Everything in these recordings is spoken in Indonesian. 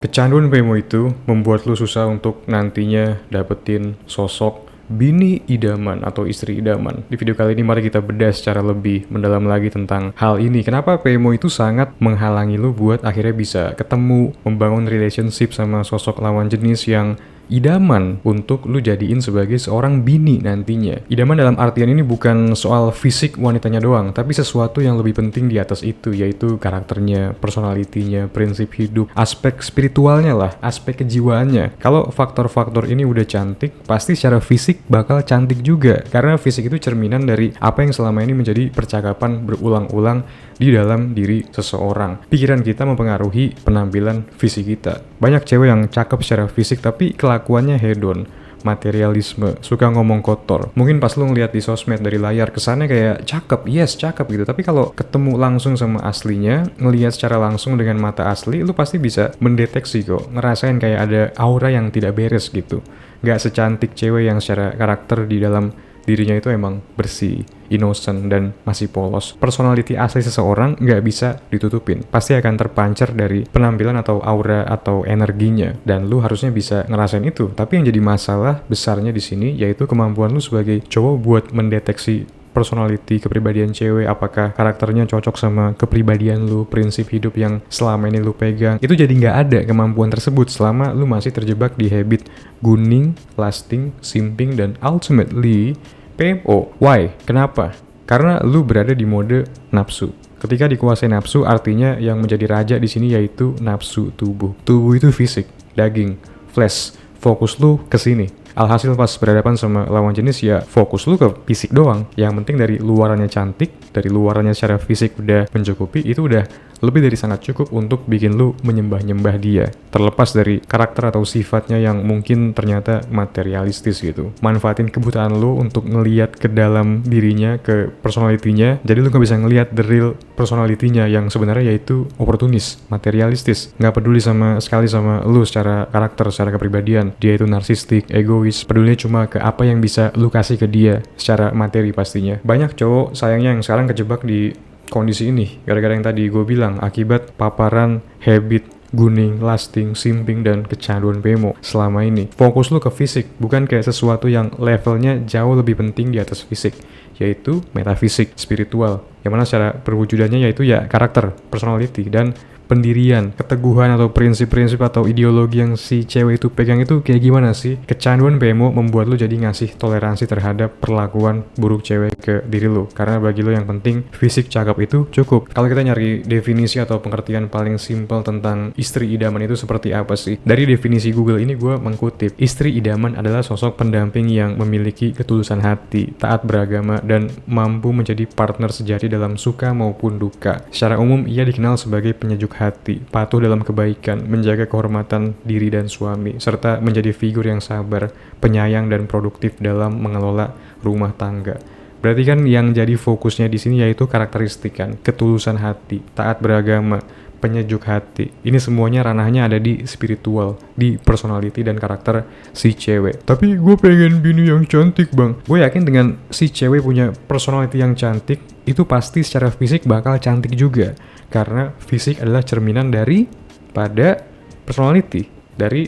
Kecanduan PMO itu membuat lu susah untuk nantinya dapetin sosok bini idaman atau istri idaman. Di video kali ini mari kita bedah secara lebih mendalam lagi tentang hal ini. Kenapa PMO itu sangat menghalangi lu buat akhirnya bisa ketemu, membangun relationship sama sosok lawan jenis yang idaman untuk lu jadiin sebagai seorang bini nantinya. Idaman dalam artian ini bukan soal fisik wanitanya doang, tapi sesuatu yang lebih penting di atas itu, yaitu karakternya, personalitinya, prinsip hidup, aspek spiritualnya lah, aspek kejiwaannya. Kalau faktor-faktor ini udah cantik, pasti secara fisik bakal cantik juga, karena fisik itu cerminan dari apa yang selama ini menjadi percakapan berulang-ulang di dalam diri seseorang. Pikiran kita mempengaruhi penampilan fisik kita. Banyak cewek yang cakep secara fisik tapi kelakuannya hedon, materialisme, suka ngomong kotor. Mungkin pas lu ngeliat di sosmed dari layar kesannya kayak cakep, yes cakep gitu. Tapi kalau ketemu langsung sama aslinya, ngelihat secara langsung dengan mata asli, lu pasti bisa mendeteksi kok, ngerasain kayak ada aura yang tidak beres gitu. Gak secantik cewek yang secara karakter di dalam dirinya itu emang bersih, innocent, dan masih polos. Personality asli seseorang nggak bisa ditutupin. Pasti akan terpancar dari penampilan atau aura atau energinya. Dan lu harusnya bisa ngerasain itu. Tapi yang jadi masalah besarnya di sini yaitu kemampuan lu sebagai cowok buat mendeteksi personality, kepribadian cewek, apakah karakternya cocok sama kepribadian lu, prinsip hidup yang selama ini lu pegang. Itu jadi nggak ada kemampuan tersebut selama lu masih terjebak di habit gunning, lasting, simping, dan ultimately PMO. Why? Kenapa? Karena lu berada di mode nafsu. Ketika dikuasai nafsu, artinya yang menjadi raja di sini yaitu nafsu tubuh. Tubuh itu fisik, daging, flesh. Fokus lu ke sini. Alhasil pas berhadapan sama lawan jenis ya fokus lu ke fisik doang. Yang penting dari luarannya cantik, dari luarannya secara fisik udah mencukupi, itu udah lebih dari sangat cukup untuk bikin lu menyembah-nyembah dia. Terlepas dari karakter atau sifatnya yang mungkin ternyata materialistis gitu. Manfaatin kebutaan lu untuk ngeliat ke dalam dirinya, ke personalitinya. Jadi lu gak bisa ngeliat the real personalitinya yang sebenarnya yaitu oportunis, materialistis. Gak peduli sama sekali sama lu secara karakter, secara kepribadian. Dia itu narsistik, egois, pedulinya cuma ke apa yang bisa lu kasih ke dia secara materi pastinya. Banyak cowok sayangnya yang sekarang kejebak di kondisi ini gara-gara yang tadi gue bilang, akibat paparan habit gunning, lasting, simping, dan kecanduan PMO selama ini. Fokus lu ke fisik, bukan kayak sesuatu yang levelnya jauh lebih penting di atas fisik, yaitu metafisik, spiritual, yang mana secara perwujudannya yaitu ya karakter, personality, dan pendirian, keteguhan atau prinsip-prinsip atau ideologi yang si cewek itu pegang itu kayak gimana sih? Kecanduan PMO membuat lu jadi ngasih toleransi terhadap perlakuan buruk cewek ke diri lu. Karena bagi lu yang penting fisik cakep itu cukup. Kalau kita nyari definisi atau pengertian paling simpel tentang istri idaman itu seperti apa sih? Dari definisi Google ini gue mengkutip, istri idaman adalah sosok pendamping yang memiliki ketulusan hati, taat beragama, dan mampu menjadi partner sejati dalam suka maupun duka. Secara umum ia dikenal sebagai penyejuk hati, patuh dalam kebaikan, menjaga kehormatan diri dan suami, serta menjadi figur yang sabar, penyayang, dan produktif dalam mengelola rumah tangga. Berarti kan yang jadi fokusnya di sini yaitu karakteristik kan, ketulusan hati, taat beragama, penyejuk hati. Ini semuanya ranahnya ada di spiritual, di personality dan karakter si cewek. Tapi gue pengen bini yang cantik bang. Gue yakin dengan si cewek punya personality yang cantik, itu pasti secara fisik bakal cantik juga. Karena fisik adalah cerminan dari pada personality, dari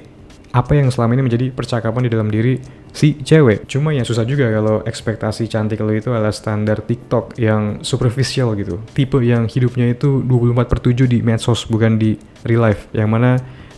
apa yang selama ini menjadi percakapan di dalam diri si cewek. Cuma ya susah juga kalau ekspektasi cantik lo itu adalah standar TikTok yang superficial gitu. Tipe yang hidupnya itu 24/7 di medsos, bukan di real life. Yang mana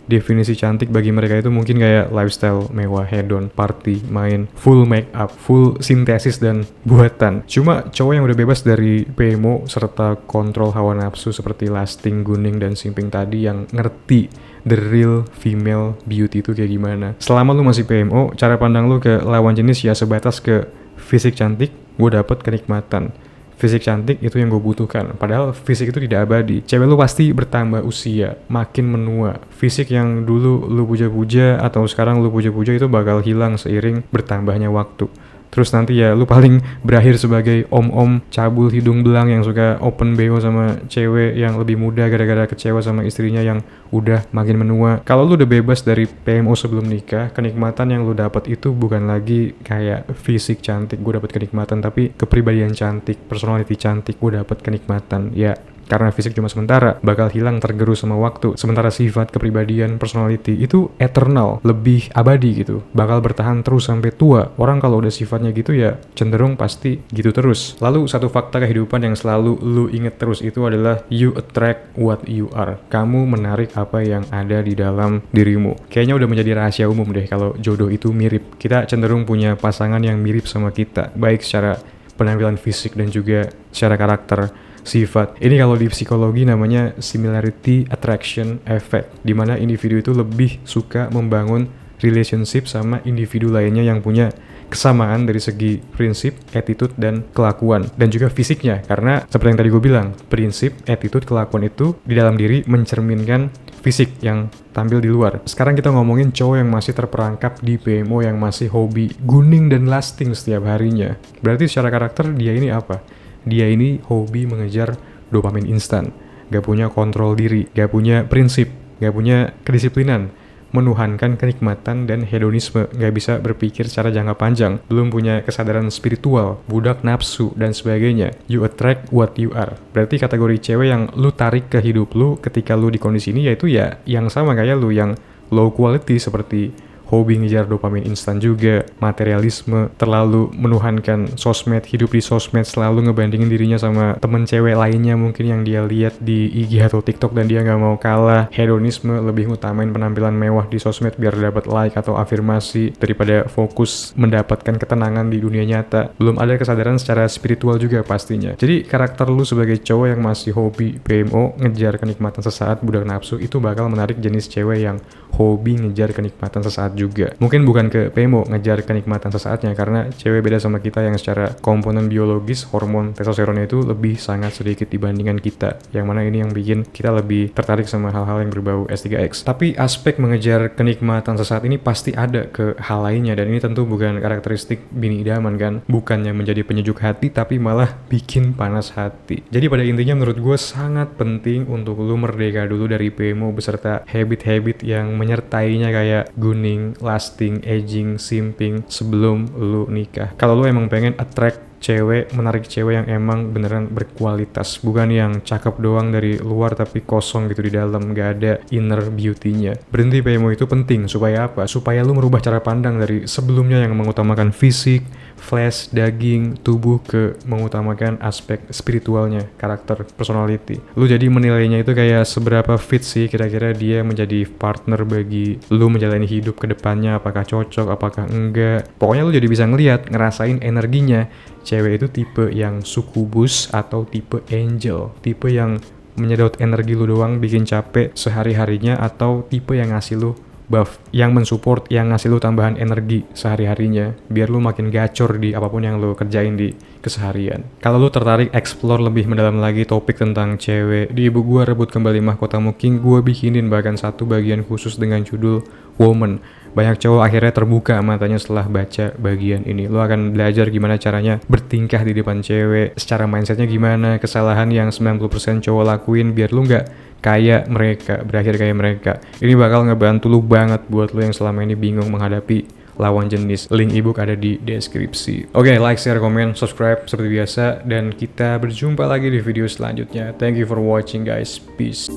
definisi cantik bagi mereka itu mungkin kayak lifestyle mewah, hedon, party, main, full make up, full sintesis dan buatan. Cuma cowok yang udah bebas dari PMO serta kontrol hawa nafsu seperti lasting, gunning, dan simping tadi, yang ngerti the real female beauty itu kayak gimana. Selama lu masih PMO, cara pandang lu ke lawan jenis ya sebatas ke fisik cantik, gue dapet kenikmatan. Fisik cantik itu yang gue butuhkan. Padahal fisik itu tidak abadi. Cewek lu pasti bertambah usia, makin menua. Fisik yang dulu lu puja-puja atau sekarang lu puja-puja itu bakal hilang seiring bertambahnya waktu. Terus nanti ya lu paling berakhir sebagai om-om cabul hidung belang yang suka open BO sama cewek yang lebih muda gara-gara kecewa sama istrinya yang udah makin menua. Kalau lu udah bebas dari PMO sebelum nikah, kenikmatan yang lu dapat itu bukan lagi kayak fisik cantik gue dapat kenikmatan, tapi kepribadian cantik, personality cantik gue dapat kenikmatan. Ya karena fisik cuma sementara, bakal hilang tergerus sama waktu. Sementara sifat, kepribadian, personality itu eternal, lebih abadi gitu, bakal bertahan terus sampai tua. Orang kalau udah sifatnya gitu ya cenderung pasti gitu terus. Lalu satu fakta kehidupan yang selalu lu inget terus itu adalah you attract what you are. Kamu menarik apa yang ada di dalam dirimu. Kayaknya udah menjadi rahasia umum deh kalau jodoh itu mirip. Kita cenderung punya pasangan yang mirip sama kita, baik secara penampilan fisik dan juga secara karakter, sifat. Ini kalau di psikologi namanya similarity attraction effect, dimana individu itu lebih suka membangun relationship sama individu lainnya yang punya kesamaan dari segi prinsip, attitude, dan kelakuan. Dan juga fisiknya, karena seperti yang tadi gue bilang, prinsip, attitude, kelakuan itu di dalam diri mencerminkan fisik yang tampil di luar. Sekarang kita ngomongin cowok yang masih terperangkap di PMO, yang masih hobi gunning dan lasting setiap harinya. Berarti secara karakter dia ini apa? Dia ini hobi mengejar dopamin instan, gak punya kontrol diri, gak punya prinsip, gak punya kedisiplinan, menuhankan kenikmatan dan hedonisme, gak bisa berpikir secara jangka panjang, belum punya kesadaran spiritual, budak nafsu, dan sebagainya. You attract what you are. Berarti kategori cewek yang lu tarik ke hidup lu ketika lu di kondisi ini yaitu ya yang sama kayak lu, yang low quality seperti hobi ngejar dopamin instan juga, materialisme, terlalu menuhankan sosmed, hidup di sosmed, selalu ngebandingin dirinya sama temen cewek lainnya mungkin yang dia lihat di IG atau TikTok dan dia nggak mau kalah, hedonisme, lebih ngutamain penampilan mewah di sosmed biar dapat like atau afirmasi daripada fokus mendapatkan ketenangan di dunia nyata. Belum ada kesadaran secara spiritual juga pastinya. Jadi karakter lu sebagai cowok yang masih hobi PMO, ngejar kenikmatan sesaat, budak nafsu, itu bakal menarik jenis cewek yang hobi ngejar kenikmatan sesaat juga. Mungkin bukan ke PMO ngejar kenikmatan sesaatnya, karena cewek beda sama kita yang secara komponen biologis hormon testosteronnya itu lebih sangat sedikit dibandingkan kita, yang mana ini yang bikin kita lebih tertarik sama hal-hal yang berbau S3X. Tapi aspek mengejar kenikmatan sesaat ini pasti ada ke hal lainnya, dan ini tentu bukan karakteristik bini idaman kan, bukannya menjadi penyejuk hati tapi malah bikin panas hati. Jadi pada intinya menurut gue sangat penting untuk lu merdeka dulu dari PMO beserta habit-habit yang menyertainya kayak gunning, lasting, aging, simping sebelum lu nikah. Kalau lu emang pengen attract cewek, menarik cewek yang emang beneran berkualitas, bukan yang cakep doang dari luar tapi kosong gitu di dalam, gak ada inner beauty-nya. Berhenti PMO itu penting, supaya apa? Supaya lu merubah cara pandang dari sebelumnya yang mengutamakan fisik, flash, daging, tubuh, ke mengutamakan aspek spiritualnya, karakter, personality. Lu jadi menilainya itu kayak seberapa fit sih kira-kira dia menjadi partner bagi lu menjalani hidup ke depannya, apakah cocok, apakah enggak. Pokoknya lu jadi bisa ngeliat, ngerasain energinya. Cewek itu tipe yang sukubus atau tipe angel, tipe yang menyedot energi lu doang bikin capek sehari-harinya, atau tipe yang ngasih lu buff, yang mensupport, yang ngasih lu tambahan energi sehari-harinya biar lu makin gacor di apapun yang lu kerjain di keseharian. Kalau lu tertarik explore lebih mendalam lagi topik tentang cewek, di ebook gua Rebut Kembali Mahkotamu King, gua bikinin bahkan satu bagian khusus dengan judul Woman. Banyak cowok akhirnya terbuka matanya setelah baca bagian ini. Lo akan belajar gimana caranya bertingkah di depan cewek, secara mindsetnya gimana, kesalahan yang 90% cowok lakuin biar lo nggak kayak mereka, berakhir kayak mereka. Ini bakal ngebantu lo banget buat lo yang selama ini bingung menghadapi lawan jenis. Link ebook ada di deskripsi. Oke, like, share, komen, subscribe seperti biasa, dan kita berjumpa lagi di video selanjutnya. Thank you for watching guys. Peace.